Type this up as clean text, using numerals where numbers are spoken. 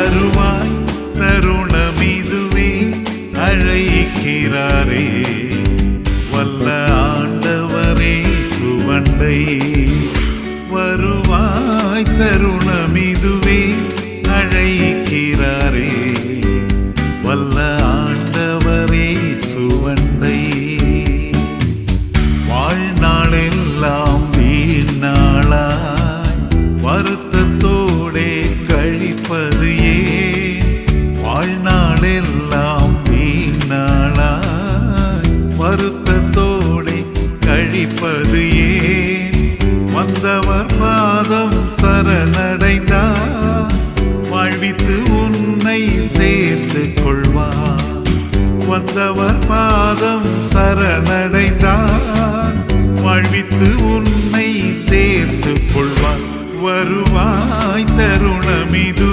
வருவாய் தருணமிதுவே அழைக்கிறாரே வல்ல ஆண்டவரே சுவண்டை வருவாய் தருணமிதுவே அழைக்கிறாரே வல்ல ஆண்டவரே சுவண்டை வாழ்நாளெல்லாம் வீணாளாய் வருத்தத்தோடே கழிப்பது ஏன் வாழ்நாளெல்லாம் வீணாளாய் வருத்தத்தோடே கழிப்பது ஏன் வந்தவர் பாதம் சரணடைந்தார் வாழ்வித்து உன்னை சேர்த்து கொள்வார் வந்தவர் பாதம் சரணடைந்தார் வாழ்வித்து உன்னை சேர்த்து கொள்வார் வருவாய் தருணமிது